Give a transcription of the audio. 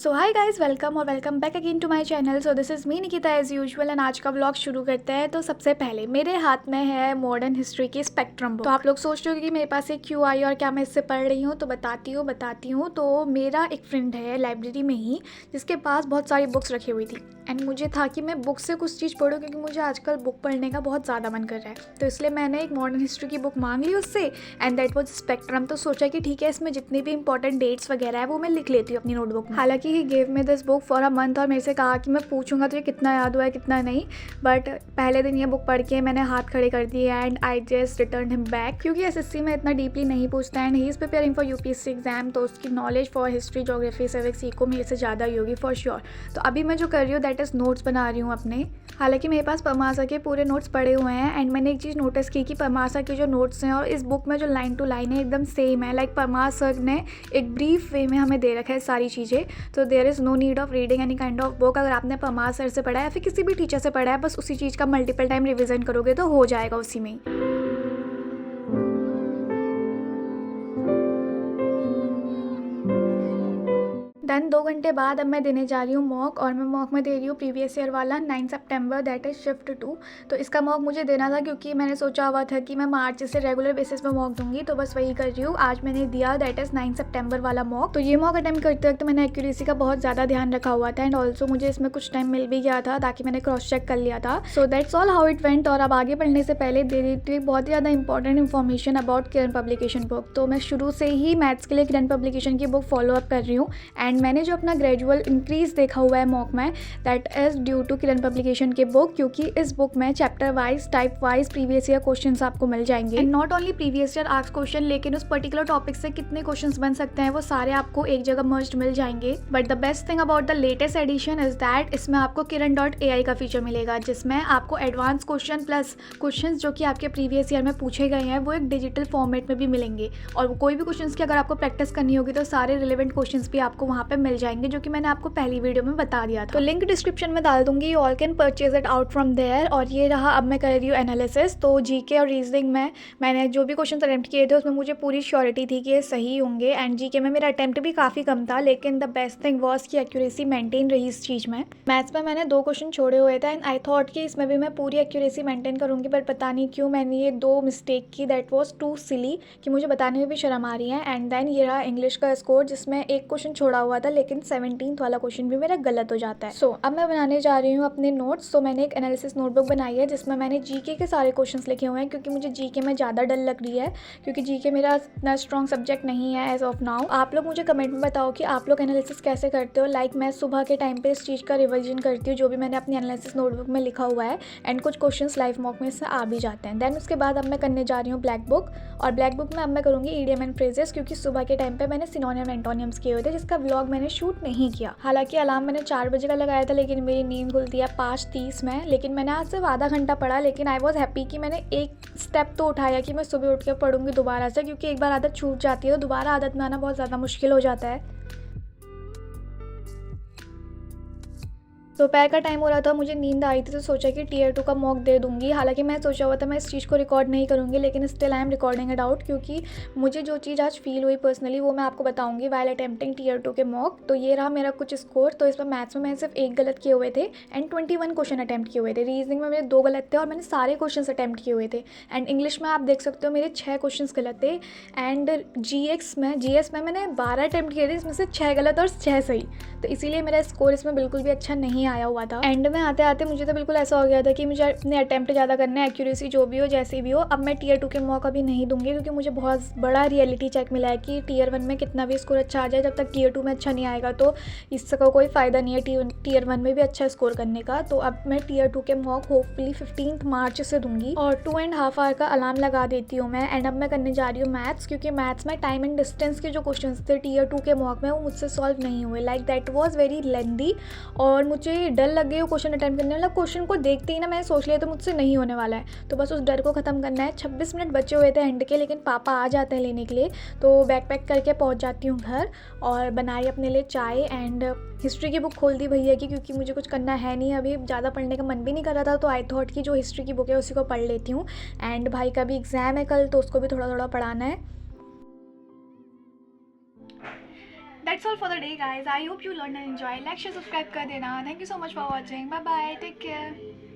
सो hi guys, welcome और welcome back again to my channel. So this is me Nikita as usual and आज का vlog शुरू करते हैं। तो सबसे पहले मेरे हाथ में है मॉडर्न हिस्ट्री की स्पेक्ट्रम बुक। तो आप लोग सोच रहे हो कि मेरे पास एक क्यों आई और क्या मैं इससे पढ़ रही हूँ, तो बताती हूँ। तो मेरा एक फ्रेंड है लाइब्रेरी में ही जिसके पास बहुत सारी बुक्स रखी हुई थी एंड मुझे था कि मैं बुक से कुछ चीज़ पढ़ूँ क्योंकि मुझे आजकल बुक पढ़ने का बहुत ज़्यादा मन कर रहा है। तो इसलिए मैंने एक मॉडर्न हिस्ट्री की बुक मांग ली उससे एंड दैट वाज स्पेक्ट्रम। तो सोचा कि ठीक है, इसमें जितनी भी इंपॉर्टेंट डेट्स वगैरह है वो मैं लिख लेती हूँ अपनी नोटबुक में। हालांकि he gave me this book for a month और मेरे से कहा कि मैं पूछूंगा तुझे कितना याद हुआ है कितना नहीं, बट पहले दिन ये बुक पढ़ के मैंने हाथ खड़े कर दिए and I just return him back क्योंकि एसएससी में इतना डीपली नहीं पूछता and he is preparing for UPSC exam. तो उसकी knowledge for history, geography, civics, eco मेरे से ज़्यादा ही होगी फॉर श्योर। तो अभी मैं जो कर रही हूँ दैट इज़ नोट्स बना रही हूँ अपने। हालांकि मेरे पास परमासा के पूरे नोट्स पड़े हुए हैं एंड मैंने एक चीज़ नोटिस की कि परमासा के जो नोट्स हैं और इस बुक में जो लाइन टू लाइन है एकदम सेम है। लाइक परमार ने एक ब्रीफ वे में हमें दे रखा है सारी चीज़ें। तो there is no need of reading any kind of book. अगर आपने परमार सर से पढ़ा है या फिर किसी भी टीचर से पढ़ा है, बस उसी चीज़ का मल्टीपल टाइम रिविजन करोगे तो हो जाएगा उसी में ही। देन 2 घंटे बाद अब मैं देने जा रही हूँ मॉक और मैं मॉक में दे रही हूँ प्रीवियस ईयर वाला 9 सितंबर दैट इज़ शिफ्ट 2। तो इसका मॉक मुझे देना था क्योंकि मैंने सोचा हुआ था कि मैं मार्च से रेगुलर बेसिस पे मॉक दूंगी, तो बस वही कर रही हूँ। आज मैंने दिया दैट इज़ 9 सितंबर वाला मॉक। तो ये मॉक अटैम्प्ट करते वक्त मैंने एक्यूरेसी का बहुत ज़्यादा ध्यान रखा हुआ था एंड ऑल्सो मुझे इसमें कुछ टाइम मिल भी गया था ताकि मैंने क्रॉस चेक कर लिया था। So that's all how it went. और अब आगे पढ़ने से पहले दे देती हूँ बहुत ही ज़्यादा important information about Kiran publication book. तो मैं शुरू से ही मैथ्स के लिए किरण पब्लिकेशन की बुक फॉलो अप कर रही हूँ एंड मैंने जो अपना ग्रेजुअल इंक्रीज देखा हुआ है मॉक में that is due to Kiran publication के बुक, क्योंकि इस बुक में chapter wise, type wise previous year questions आपको मिल जाएंगे and not only previous year asked question, लेकिन उस पर्टिकुलर टॉपिक से कितने क्वेश्चंस बन सकते हैं वो सारे आपको एक जगह मर्ज्ड मिल जाएंगे। But the best thing about the latest edition is that इसमें आपको kiran.ai का फीचर मिलेगा जिसमें आपको एडवांस क्वेश्चन प्लस क्वेश्चंस जो कि आपके प्रीवियस ईयर में पूछे गए हैं वो एक डिजिटल फॉर्मेट में भी मिलेंगे। और कोई भी क्वेश्चंस की अगर आपको प्रैक्टिस करनी होगी तो सारे रिलेवेंट क्वेश्चंस भी आपको वहाँ पे मिल जाएंगे, जो कि मैंने आपको पहली वीडियो में बता दिया था। तो लिंक डिस्क्रिप्शन में डाल दूंगी, you all can purchase it out from there. और ये रहा, अब मैं कर रही हूँ एनालिसिस। तो जीके और रीजनिंग में मैंने जो भी क्वेश्चन अटैम्प्ट किए थे उसमें मुझे पूरी श्योरिटी थी कि ये सही होंगे एंड जीके में मेरा अटैम्प्ट भी काफ़ी कम था, लेकिन द बेस्ट थिंग वॉज की एक्यूरेसी मेंटेन रही इस चीज़ में। मैथ्स में मैंने 2 क्वेश्चन छोड़े हुए थे एंड आई थॉट कि इसमें भी मैं पूरी एक्यूरेसी मेंटेन करूँगी, बट पता नहीं क्यों मैंने ये 2 मिस्टेक की दैट वॉज टू सिली कि मुझे बताने में भी शर्म आ रही है। एंड देन ये रहा इंग्लिश का स्कोर जिसमें एक क्वेश्चन छोड़ा हुआ था लेकिन 17th वाला क्वेश्चन भी मेरा गलत हो जाता है। सो अब मैं बनाने जा रही हूँ अपने नोट्स। तो मैंने एक एनालिसिस नोटबुक बनाई है जिसमें मैंने जीके के सारे क्वेश्चंस लिखे हुए हैं क्योंकि मुझे जीके में ज़्यादा डर लग रही है, क्योंकि जीके मेरा इतना स्ट्रॉन्ग सब्जेक्ट नहीं है एज ऑफ नाउ। आप लोग मुझे कमेंट में बताओ कि आप लोग एनालिसिस कैसे करते हो। लाइक मैं सुबह के टाइम पे इस चीज़ का रिविजन करती हूँ जो भी मैंने अपनी एनालिसिस नोटबुक में लिखा हुआ है एंड कुछ क्वेश्चंस लाइव मॉक में इससे आ भी जाते हैं। देन उसके बाद अब मैं करने जा रही हूँ ब्लैक बुक, और ब्लैक बुक में अब मैं करूँगी ईडियम एंड फ्रेजेस क्योंकि सुबह के टाइम पे मैंने सिनोनियम एंटोनियम्स किए हुए थे जिसका व्लॉग मैंने शूट नहीं किया। हालांकि अलार्म मैंने 4 बजे का लगाया था लेकिन मेरी नींद खुलती है 5:30 में। लेकिन मैंने आज सिर्फ आधा घंटा पढ़ा, लेकिन आई वॉज हैप्पी कि मैंने एक स्टेप तो उठाया कि मैं सुबह उठ के पढ़ूंगी दोबारा से, क्योंकि एक बार आदत छूट जाती है तो दोबारा आदत में आना बहुत ज़्यादा मुश्किल हो जाता है। दोपहर का टाइम हो रहा था, मुझे नींद आ रही थी तो सोचा कि टीयर 2 का मॉक दे दूंगी। हालांकि मैं सोचा हुआ था मैं इस चीज़ को रिकॉर्ड नहीं करूंगी, लेकिन still I am recording it out क्योंकि मुझे जो चीज़ आज फील हुई पर्सनली वो मैं आपको बताऊंगी वाइल अटेम्प्टिंग टीयर 2 के मॉक। तो ये रहा मेरा कुछ स्कोर। तो इसमें मैथ्स में मैंने सिर्फ 1 गलत किए हुए थे एंड 21 क्वेश्चन अटैम्प्ट किए हुए थे। रीजनिंग में मेरे 2 गलत थे और मैंने सारे क्वेश्चन अटैम्प्ट किए हुए थे। एंड इंग्लिश में आप देख सकते हो मेरे 6 क्वेश्चन गलत थे। एंड जीएस में मैंने 12 अटैम्प्ट किए थे, इसमें से 6 गलत और 6 सही। तो इसीलिए मेरा स्कोर इसमें बिल्कुल भी अच्छा नहीं आया हुआ था। एंड में आते आते मुझे तो बिल्कुल ऐसा हो गया था कि मुझे अपने अटैम्प्ट ज़्यादा करना है, एक्यूरेसी जो भी हो जैसी भी हो। अब मैं टीयर 2 के मॉक अभी नहीं दूंगी क्योंकि मुझे बहुत बड़ा रियलिटी चेक मिला है कि टीयर 1 में कितना भी स्कोर अच्छा आ जाए, जब तक टीयर 2 में अच्छा नहीं आएगा तो इसका कोई फ़ायदा नहीं है टीयर 1 में भी अच्छा स्कोर करने का। तो अब मैं टीयर 2 के मॉक होपफुली 15 मार्च से दूंगी और 2.5 आवर का अलार्म लगा देती हूँ मैं। एंड अब मैं करने जा रही हूँ मैथ्स, क्योंकि मैथ्स में टाइम एंड डिस्टेंस के जो क्वेश्चन थे टीयर 2 के मॉक में वो मुझसे सॉल्व नहीं हुए। Like that was very lengthy और मुझे डर लग गई वो क्वेश्चन अटैम्प्ट करने। मतलब क्वेश्चन को देखते ही ना मैंने सोच लिया तो मुझसे नहीं होने वाला है, तो बस उस डर को ख़त्म करना है। 26 मिनट बचे हुए थे एंड के, लेकिन पापा आ जाते हैं लेने के लिए, तो बैग पैक करके पहुंच जाती हूँ घर और बनाई अपने लिए चाय एंड हिस्ट्री की बुक खोल दी भैया की, क्योंकि मुझे कुछ करना है नहीं, अभी ज़्यादा पढ़ने का मन भी नहीं कर रहा था। तो आई थॉट कि जो हिस्ट्री की बुक है उसी को पढ़ लेती हूँ। एंड भाई का भी एग्ज़ाम है कल तो उसको भी थोड़ा थोड़ा पढ़ाना है। That's all for the day guys, I hope you learn and enjoy. Like share subscribe कर देना। Thank you so much for watching. Bye bye, take care.